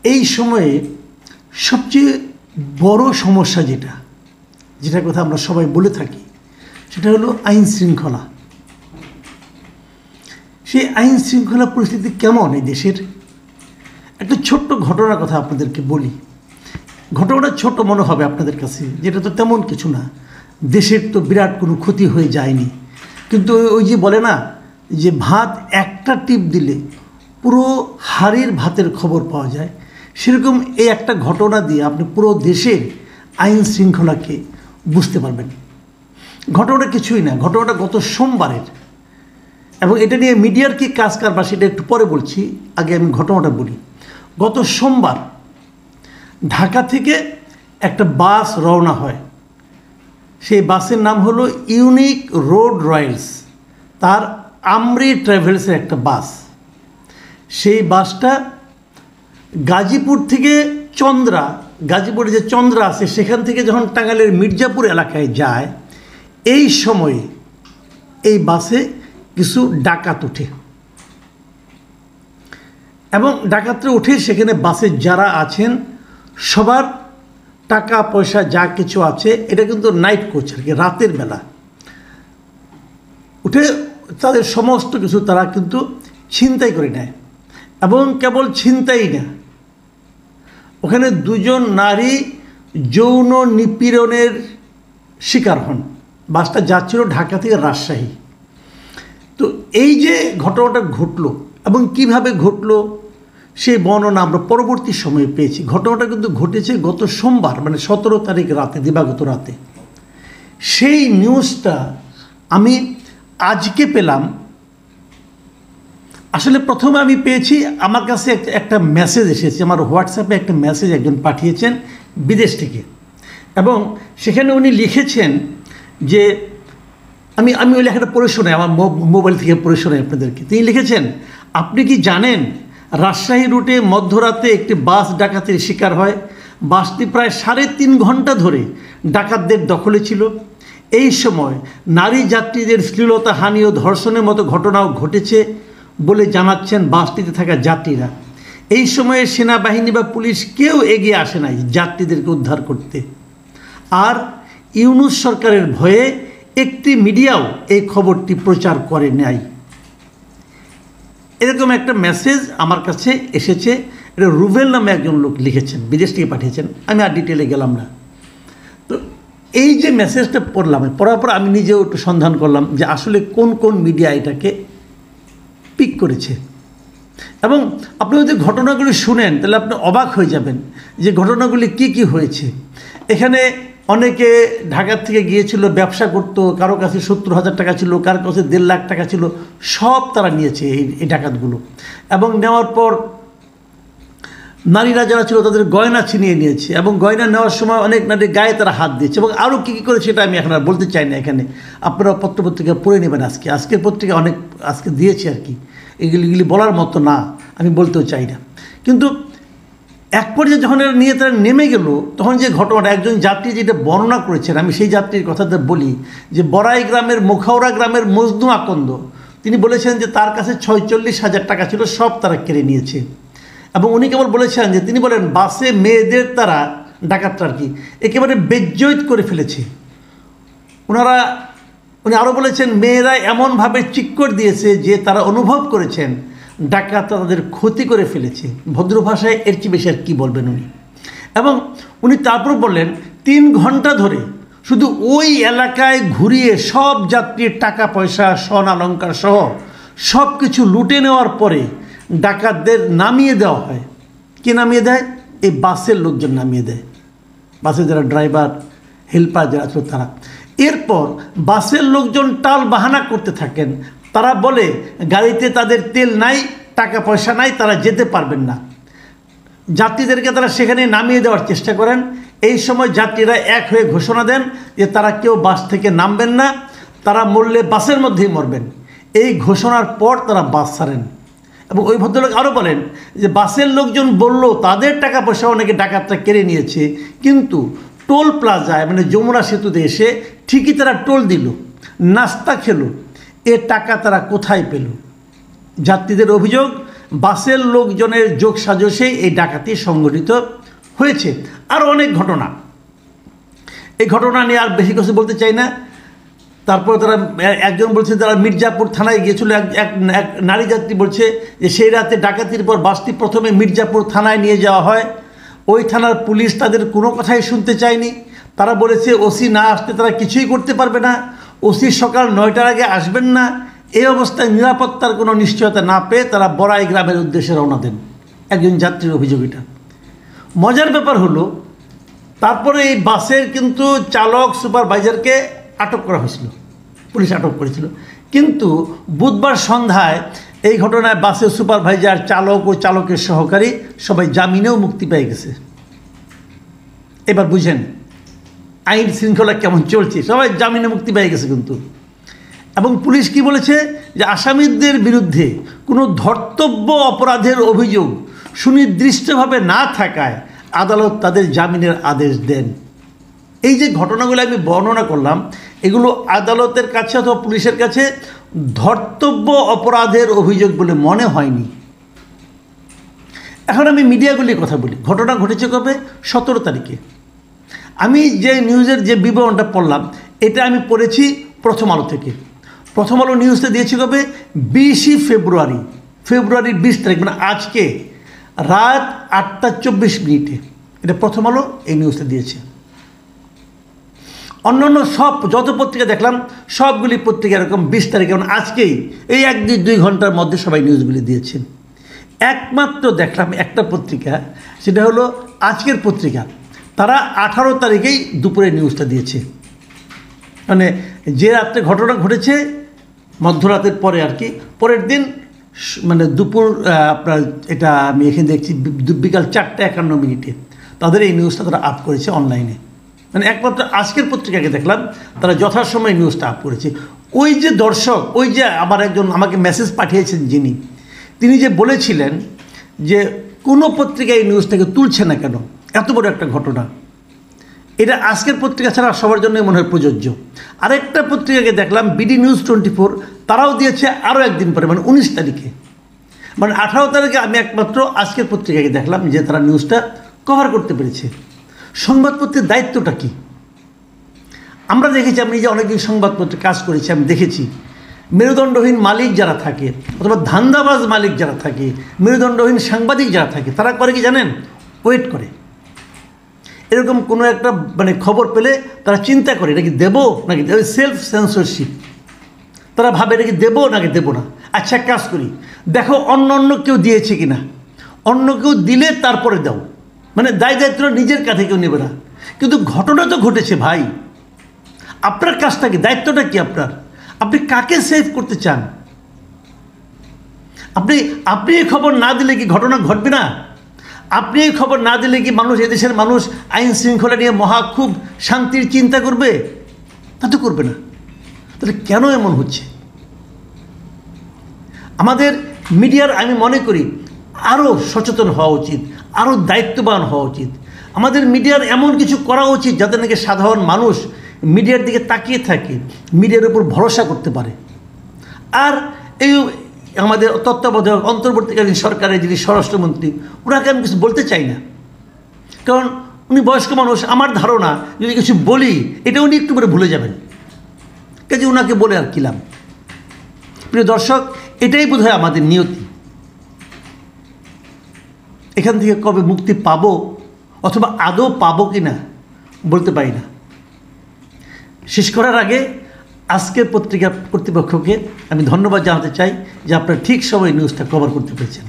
এই সময়ে সবচেয়ে বড় সমস্যা যেটার কথা আমরা সবাই বলে থাকি সেটা হলো আইন শৃঙ্খলা। সেই আইন শৃঙ্খলা পরিস্থিতি কেমন এই দেশের? একটা ছোট্ট ঘটনার কথা আপনাদেরকে বলি। ঘটনাটা ছোট মনে হবে আপনাদের কাছে, যেটা তো তেমন কিছু না, দেশের তো বিরাট কোনো ক্ষতি হয়ে যায়নি, কিন্তু ওই যে বলে না যে ভাত একটা টিপ দিলে পুরো হাড়ির ভাতের খবর পাওয়া যায়, সেরকম এই একটা ঘটনা দিয়ে আপনি পুরো দেশের আইন শৃঙ্খলাকে বুঝতে পারবেন। ঘটনাটা কিছুই না, ঘটনাটা গত সোমবারের, এবং এটা নিয়ে মিডিয়ার কি কাজ কারবার সেটা একটু পরে বলছি, আগে আমি ঘটনাটা বলি। গত সোমবার ঢাকা থেকে একটা বাস রওনা হয়। সেই বাসের নাম হলো ইউনিক রোড রয়্যালস, তার আমরি ট্রাভেলসের একটা বাস। সেই বাসটা গাজীপুর থেকে গাজীপুরে যে চন্দ্রা আছে সেখান থেকে যখন টাঙ্গাইলের মির্জাপুর এলাকায় যায়, এই সময়ে এই বাসে কিছু ডাকাত ওঠে, এবং ডাকাতরা উঠে সেখানে বাসে যারা আছেন সবার টাকা পয়সা যা কিছু আছে, এটা কিন্তু নাইট কোচ আর কি, রাতের বেলা উঠে তাদের সমস্ত কিছু তারা কিন্তু ছিনতাই করে নেয়। এবং কেবল ছিনতাই না, ওখানে দুজন নারী যৌন নিপীড়নের শিকার হন। বাসটা যাচ্ছিল ঢাকা থেকে রাজশাহী। তো এই যে ঘটনাটা ঘটলো এবং কিভাবে ঘটলো সেই বর্ণনা আমরা পরবর্তী সময়ে পেয়েছি। ঘটনাটা কিন্তু ঘটেছে গত সোমবার, মানে 17 তারিখ রাতে, দিবাগত রাতে। সেই নিউজটা আমি আজকে পেলাম। আসলে প্রথমে আমি পেয়েছি, আমার কাছে একটা মেসেজ এসেছে, আমার হোয়াটসঅ্যাপে একটা মেসেজ একজন পাঠিয়েছেন বিদেশ থেকে, এবং সেখানে উনি লিখেছেন যে আমি ওই লেখাটা পড়ে শোনাই, আমার মোবাইল থেকে পড়ে শোনাই আপনাদেরকে। তিনি লিখেছেন, আপনি কি জানেন রাজশাহী রুটে মধ্যরাতে একটি বাস ডাকাতির শিকার হয়? বাসটি প্রায় 3.5 ঘন্টা ধরে ডাকাতদের দখলে ছিল। এই সময় নারী যাত্রীদের শ্লীলতা হানি ও ধর্ষণের মতো ঘটনাও ঘটেছে বলে জানাচ্ছেন বাসটিতে থাকা যাত্রীরা। এই সময়ে সেনাবাহিনী বা পুলিশ কেউ এগিয়ে আসে নাই যাত্রীদেরকে উদ্ধার করতে। আর ইউনূস সরকারের ভয়ে একটি মিডিয়াও এই খবরটি প্রচার করে নাই। এরকম একটা মেসেজ আমার কাছে এসেছে। এটা রুভেল নামে একজন লোক লিখেছেন, বিদেশ থেকে পাঠিয়েছেন, আমি আর ডিটেলে গেলাম না। তো এই যে মেসেজটা পড়লাম, পড়ার পর আমি নিজেও একটু সন্ধান করলাম যে আসলে কোন কোন মিডিয়া এটাকে পিক করেছে। এবং আপনি যদি ঘটনাগুলি শুনেন তাহলে আপনি অবাক হয়ে যাবেন যে ঘটনাগুলি কি কি হয়েছে। এখানে অনেকে ঢাকা থেকে গিয়েছিল, ব্যবসা করতো, কারো কাছে 70,000 টাকা ছিল, কারো কাছে 1.5 লাখ টাকা ছিল, সব তারা নিয়েছে এই ডাকাতগুলো। এবং নেওয়ার পর নারীরা যারা ছিল তাদের গয়না ছিনিয়ে নিয়েছে, এবং গয়না নেওয়ার সময় অনেক নারীর গায়ে তারা হাত দিয়েছে, এবং আরও কী কী করেছে সেটা আমি এখন আর বলতে চাই না। এখানে আপনারা পত্রপত্রিকা পড়ে নেবেন। আজকের পত্রিকা অনেক আজকে দিয়েছে আর কি, এগুলি বলার মতো না, আমি বলতেও চাই না। কিন্তু এক পর্যায়ে যখন এরা নিয়ে তারা নেমে গেল, তখন যে ঘটনাটা একজন যাত্রী যেটা বর্ণনা করেছেন, আমি সেই যাত্রীর কথাটা বলি, যে বড়াই গ্রামের মুখাউড়া গ্রামের মজনু আকন্দ, তিনি বলেছেন যে তার কাছে 46,000 টাকা ছিল, সব তারা কেড়ে নিয়েছে। এবং উনি কেবল বলেছেন যে তিনি বলেন বাসে মেয়েদের তারা ডাকাতরা আর কি একেবারে বেজ্জৈত করে ফেলেছে। উনি আরও বলেছেন মেয়েরা এমনভাবে চিৎকার দিয়েছে যে তারা অনুভব করেছেন ডাকাত তাদের ক্ষতি করে ফেলেছে। ভদ্র ভাষায় এর চেয়ে বেশি আর কী বলবেন উনি। এবং উনি তারপর বললেন 3 ঘন্টা ধরে শুধু ওই এলাকায় ঘুরিয়ে সব যাত্রীর টাকা পয়সা স্বর্ণ অলঙ্কার সহ সব কিছু লুটে নেওয়ার পরে ডাকাতদের নামিয়ে দেওয়া হয়। কে নামিয়ে দেয়? এই বাসের লোকজন নামিয়ে দেয়, বাসের যারা ড্রাইভার হেল্পার যারা ছিল তারা। এরপর বাসের লোকজন টাল বাহানা করতে থাকেন, তারা বলে গাড়িতে তাদের তেল নাই, টাকা পয়সা নাই, তারা যেতে পারবেন না। যাত্রীদেরকে তারা সেখানে নামিয়ে দেওয়ার চেষ্টা করেন। এই সময় যাত্রীরা এক হয়ে ঘোষণা দেন যে তারা কেউ বাস থেকে নামবেন না, তারা মরলে বাসের মধ্যেই মরবেন। এই ঘোষণার পর তারা বাস ছাড়েন। এবং ওই ভদ্রলোক আরও বলেন যে বাসের লোকজন বলল তাদের টাকা পয়সা অনেকে ডাকাতরা কেড়ে নিয়েছে, কিন্তু টোল প্লাজায় মানে যমুনা সেতুতে এসে ঠিকই তারা টোল দিল, নাস্তা খেলো, এ টাকা তারা কোথায় পেল? যাত্রীদের অভিযোগ বাসের লোকজনের যোগ সাজসে এই ডাকাতি সংঘটিত হয়েছে। আর অনেক ঘটনা, এই ঘটনা নিয়ে আর বেশি কিছু বলতে চাই না। তারপর তারা একজন বলছে তারা মির্জাপুর থানায় গিয়েছিল, এক নারী যাত্রী বলছে যে সেই রাতে ডাকাতির পর বাসটি প্রথমে মির্জাপুর থানায় নিয়ে যাওয়া হয়। ওই থানার পুলিশ তাদের কোনো কথাই শুনতে চায়নি। তারা বলেছে ওসি না আসতে তারা কিছুই করতে পারবে না, ওসি সকাল 9টার আগে আসবেন না। এই অবস্থায় নিরাপত্তার কোনো নিশ্চয়তা না পেয়ে তারা বড়াই গ্রামের উদ্দেশ্যে রওনা দেন। একজন যাত্রীর অভিযোগ এটা। মজার ব্যাপার হলো তারপরে এই বাসের কিন্তু চালক সুপারভাইজারকে আটক করা হয়েছিল, পুলিশ আটক করেছিল। কিন্তু বুধবার সন্ধ্যায় এই ঘটনায় বাসের সুপারভাইজার, চালক ও চালকের সহকারী সবাই জামিনেও মুক্তি পেয়ে গেছে। এবার বুঝেন আইন শৃঙ্খলা কেমন চলছে, সবাই জামিনে মুক্তি পেয়ে গেছে কিন্তু। এবং পুলিশ কি বলেছে যে আসামিদের বিরুদ্ধে কোনো ধর্তব্য অপরাধের অভিযোগ সুনির্দিষ্টভাবে না থাকায় আদালত তাদের জামিনের আদেশ দেন। এই যে ঘটনাগুলো আমি বর্ণনা করলাম, এগুলো আদালতের কাছে অথবা পুলিশের কাছে ধর্তব্য অপরাধের অভিযোগ বলে মনে হয়নি। এখন আমি মিডিয়াগুলির কথা বলি। ঘটনা ঘটেছে কবে? 17 তারিখে। আমি যে নিউজের যে বিবরণটা পড়লাম এটা আমি পড়েছি প্রথম আলো থেকে। প্রথম আলো নিউজটা দিয়েছি কবে? 20 ফেব্রুয়ারি, ফেব্রুয়ারির 20 তারিখ, মানে আজকে রাত 8:24 এটা প্রথম আলো এই নিউজটা দিয়েছে। অন্যান্য সব যত পত্রিকা দেখলাম সবগুলি পত্রিকা এরকম 20 তারিখে, মানে আজকেই এই 1-2 ঘন্টার মধ্যে সবাই নিউজগুলি দিয়েছেন। একমাত্র দেখলাম একটা পত্রিকা, সেটা হলো আজকের পত্রিকা, তারা 18 তারিখেই দুপুরে নিউজটা দিয়েছে। মানে যে রাত্রে ঘটনা ঘটেছে মধ্যরাতের পরে আর কি, পরের দিন মানে দুপুর আপনার এটা আমি এখানে দেখছি বিকাল 4:51 তাদের এই নিউজটা তারা আপ করেছে অনলাইনে। মানে একমাত্র আজকের পত্রিকাকে দেখলাম তারা যথাসময়ে নিউজটা আপ করেছে। ওই যে দর্শক, ওই যে আবার একজন আমাকে মেসেজ পাঠিয়েছেন যিনি, তিনি যে বলেছিলেন যে কোনো পত্রিকা এই নিউজটাকে তুলছে না কেন, এত বড় একটা ঘটনা, এটা আজকের পত্রিকা ছাড়া সবার জন্যই মনে হয় প্রযোজ্য। আরেকটা পত্রিকাকে দেখলাম বিডি নিউজ 24, তারাও দিয়েছে আরও একদিন পরে, মানে 19 তারিখে। মানে 18 তারিখে আমি একমাত্র আজকের পত্রিকাকে দেখলাম যে তারা নিউজটা কভার করতে পেরেছে। সংবাদপত্রের দায়িত্বটা কি? আমরা দেখেছি, আমি যে অনেকদিন সংবাদপত্রে কাজ করেছি, আমি দেখেছি মেরুদণ্ডহীন মালিক যারা থাকে অথবা ধান্দাবাজ মালিক যারা থাকে, মেরুদণ্ডহীন সাংবাদিক যারা থাকে, তারা করে কি জানেন? ওয়েট করে। এরকম কোনো একটা মানে খবর পেলে তারা চিন্তা করে এটা কি দেবো নাকি, সেলফ সেন্সরশিপ। তারা ভাবে এটা কি দেবো নাকি দেবো না। আচ্ছা কাজ করি, দেখো অন্য কেউ দিয়েছে কি না, অন্য কেউ দিলে তারপরে দাও। মানে দায়িত্ব নিজের কাছে কেউ নেবে না। কিন্তু ঘটনা তো ঘটেছে ভাই, আপনার কাজটা কি, দায়িত্বটা কি আপনার? আপনি কাকে সেভ করতে চান? আপনি এই খবর না দিলে কি ঘটনা ঘটবে না? আপনি এই খবর না দিলে কি মানুষ, এদেশের মানুষ আইন শৃঙ্খলা নিয়ে খুব শান্তির চিন্তা করবে? তা তো করবে না। তাহলে কেন এমন হচ্ছে? আমাদের মিডিয়ার আমি মনে করি আরও সচেতন হওয়া উচিত, আরও দায়িত্ববান হওয়া উচিত। আমাদের মিডিয়ার এমন কিছু করা উচিত যাতে নাকি সাধারণ মানুষ মিডিয়ার দিকে তাকিয়ে থাকে, মিডিয়ার উপর ভরসা করতে পারে। আর এই আমাদের তত্ত্বাবধায়ক অন্তর্বর্তীকালীন সরকারের যিনি স্বরাষ্ট্রমন্ত্রী, ওনাকে আমি কিছু বলতে চাই না, কারণ উনি বয়স্ক মানুষ। আমার ধারণা যদি কিছু বলি এটা উনি একটু করে ভুলে যাবেন, কাজে ওনাকে বলে আর কিলাম। প্রিয় দর্শক, এটাই বোধহয় আমাদের নিয়তি। এখান থেকে কবে মুক্তি পাবো অথবা আদৌ পাবো কি না বলতে পারি না। শেষ করার আগে আজকের পত্রিকা কর্তৃপক্ষকে আমি ধন্যবাদ জানাতে চাই যে আপনারা ঠিক সময়ে নিউজটা কভার করতে পেরেছেন।